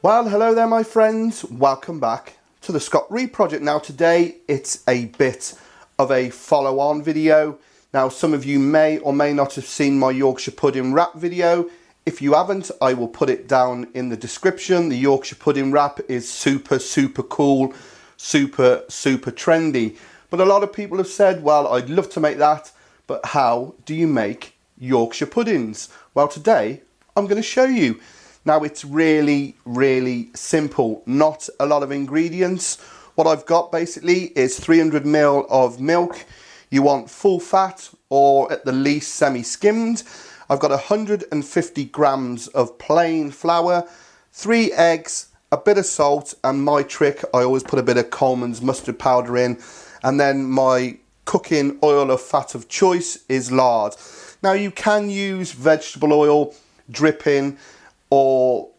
Well, hello there my friends, welcome back to the Scott Reed Project. Now today it's a bit of a follow-on video. Now some of you may or may not have seen my Yorkshire pudding wrap video. If you haven't, I will put it down in the description. The Yorkshire pudding wrap is super cool, super trendy. But a lot of people have said, well, I'd love to make that, but how do you make Yorkshire puddings? Well, today I'm going to show you. Now it's really simple, not a lot of ingredients. What I've got basically is 300 ml of milk. You want full fat or at the least semi-skimmed. I've got 150 grams of plain flour, 3 eggs, a bit of salt, and my trick, I always put a bit of Coleman's mustard powder in, and then my cooking oil or fat of choice is lard. Now you can use vegetable oil, dripping, or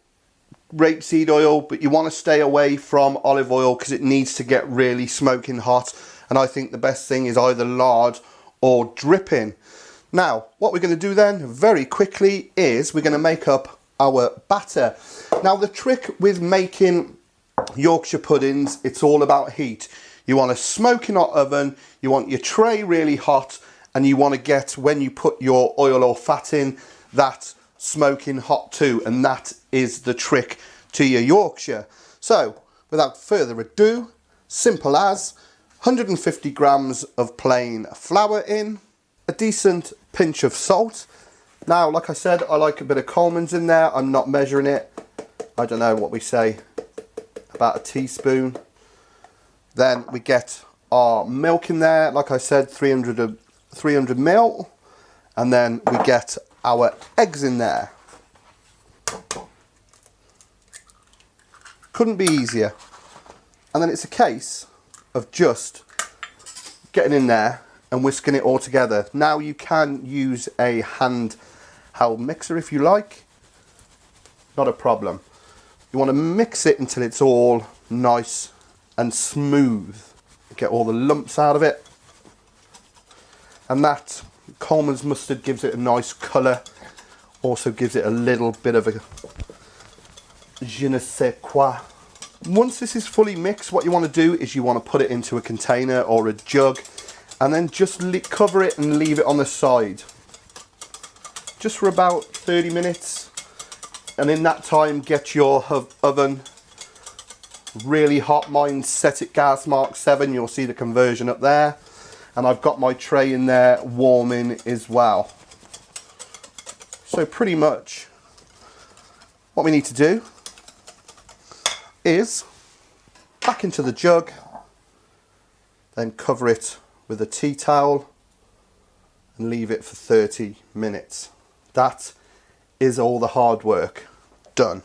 rapeseed oil, but you want to stay away from olive oil because it needs to get really smoking hot, and I think the best thing is either lard or dripping. Now what we're going to do then very quickly is we're going to make up our batter. Now the trick with making Yorkshire puddings, it's all about heat. You want a smoking hot oven, you want your tray really hot, and you want to get, when you put your oil or fat in, that smoking hot too, and that is the trick to your Yorkshire. So without further ado, simple as 150 grams of plain flour in, a decent pinch of salt. Now like I said, I like a bit of Coleman's in there. I'm not measuring it. I don't know what we say, about a teaspoon. Then we get our milk in there, like I said, 300 ml, and then we get our eggs in there. Couldn't be easier. And then it's a case of just getting in there and whisking it all together. Now you can use a handheld mixer if you like, not a problem. You want to mix it until it's all nice and smooth. Get all the lumps out of it. And that Coleman's mustard gives it a nice colour, also gives it a little bit of a je ne sais quoi. Once this is fully mixed, what you want to do is you want to put it into a container or a jug, and then just cover it and leave it on the side just for about 30 minutes. And in that time, get your oven really hot. Mine set at gas mark 7, you'll see the conversion up there. And I've got my tray in there warming as well. So pretty much what we need to do is back into the jug, then cover it with a tea towel and leave it for 30 minutes. That is all the hard work done.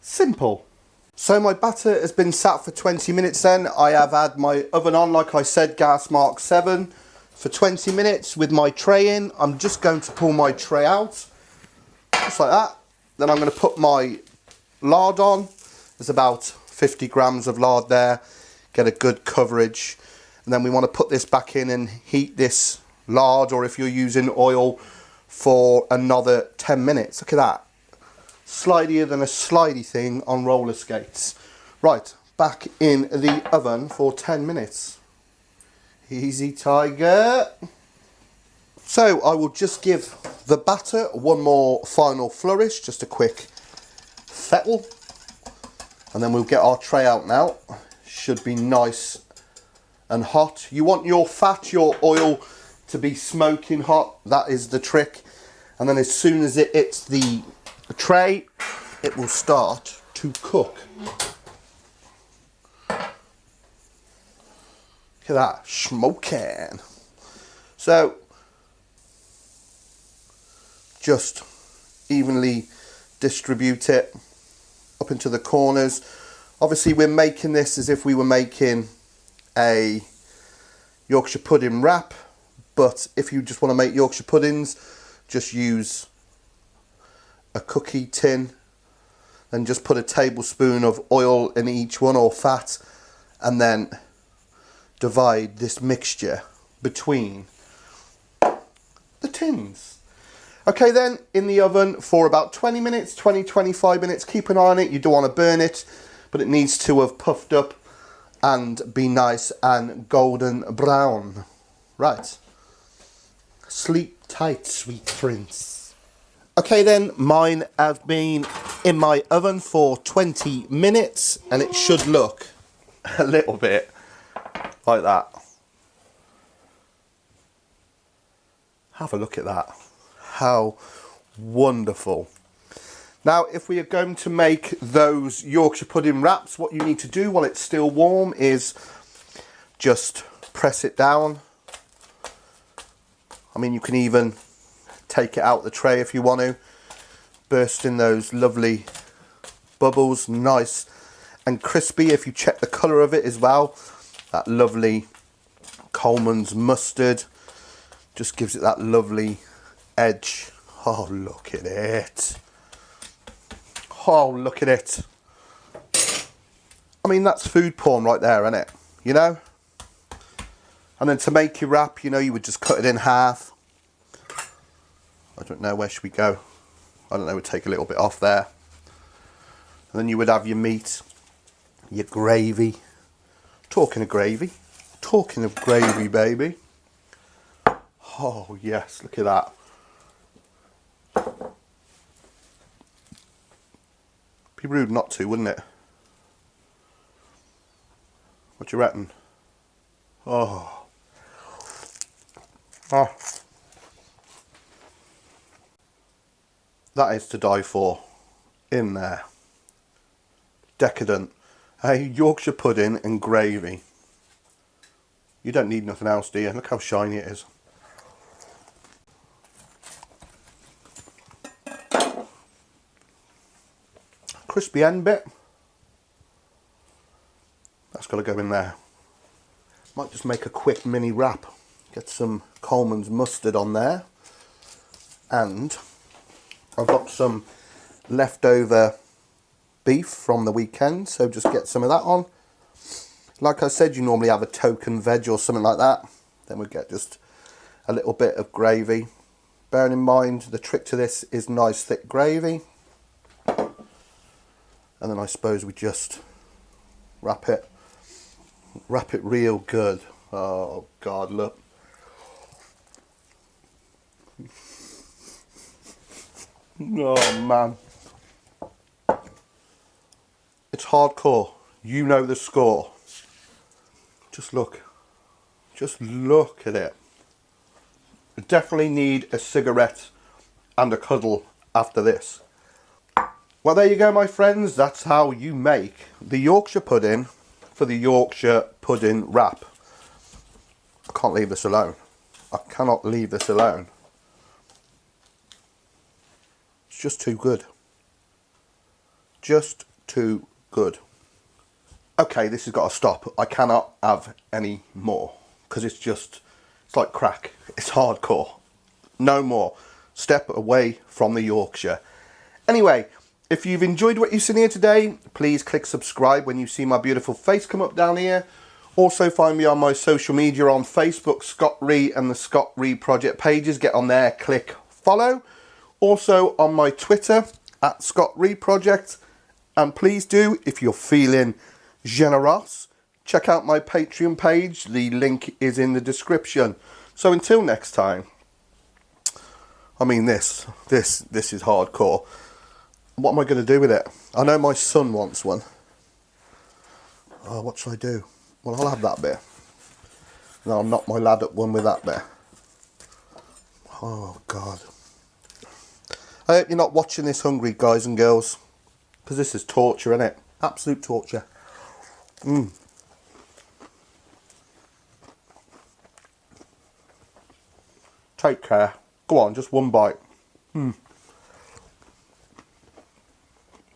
Simple. So my batter has been sat for 20 minutes then. I have had my oven on, like I said, gas mark 7 for 20 minutes with my tray in. I'm just going to pull my tray out, just like that. Then I'm going to put my lard on. There's about 50 grams of lard there. Get a good coverage. And then we want to put this back in and heat this lard, or if you're using oil, for another 10 minutes. Look at that. Slidier than a slidey thing on roller skates. Right, back in the oven for 10 minutes. Easy, tiger. So I will just give the batter one more final flourish, just a quick fettle, and then we'll get our tray out now. Should be nice and hot. You want your fat, your oil to be smoking hot. That is the trick. And then as soon as it hits the tray, it will start to cook. Look at that, smoking. So just evenly distribute it up into the corners. Obviously we're making this as if we were making a Yorkshire pudding wrap, but if you just want to make Yorkshire puddings, just use a cookie tin, then just put a tablespoon of oil in each one, or fat, and then divide this mixture between the tins. Okay then, in the oven for about 20 minutes, 20-25 minutes. Keep an eye on it, you don't want to burn it, but it needs to have puffed up and be nice and golden brown. Right. Sleep tight, sweet prince. Okay then, mine have been in my oven for 20 minutes and it should look a little bit like that. Have a look at that. How wonderful. Now, if we are going to make those Yorkshire pudding wraps, what you need to do while it's still warm is just press it down. I mean, you can even take it out the tray if you want to. Burst in those lovely bubbles, nice and crispy. If you check the colour of it as well, that lovely Coleman's mustard just gives it that lovely edge. Oh, look at it. Oh, look at it. I mean, that's food porn right there, isn't it? You know? And then to make your wrap, you know, you would just cut it in half. I don't know, where should we go? I don't know, we'd take a little bit off there. And then you would have your meat, your gravy. Talking of gravy, baby. Oh, yes, look at that. Be rude not to, wouldn't it? What do you reckon? Oh. Oh. That is to die for. In there. Decadent. Hey, Yorkshire pudding and gravy. You don't need nothing else, do you? Look how shiny it is. Crispy end bit. That's got to go in there. Might just make a quick mini wrap. Get some Coleman's mustard on there. And I've got some leftover beef from the weekend, so just get some of that on. Like I said, you normally have a token veg or something like that. Then we get just a little bit of gravy. Bearing in mind, the trick to this is nice thick gravy. And then I suppose we just wrap it real good. Oh God, look. Oh man. It's hardcore. You know the score. Just look at it. I definitely need a cigarette and a cuddle after this. Well, there you go, my friends. That's how you make the Yorkshire pudding for the Yorkshire pudding wrap. I can't leave this alone. I cannot leave this alone. It's just too good. Just too good. Okay, this has got to stop. I cannot have any more because it's like crack. It's hardcore. No more. Step away from the Yorkshire. Anyway, if you've enjoyed what you've seen here today, please click subscribe when you see my beautiful face come up down here. Also find me on my social media on Facebook, Scott Ree and the Scott Ree Project pages. Get on there, click follow. Also on my Twitter, at Scott Ree Project. And please do, if you're feeling generous, check out my Patreon page. The link is in the description. So until next time, I mean this is hardcore. What am I going to do with it? I know my son wants one. Oh, what should I do? Well, I'll have that bit. And I'll knock my lad up one with that bit. Oh, God. I hope you're not watching this hungry, guys and girls. Because this is torture, isn't it? Absolute torture. Take care. Go on, just one bite.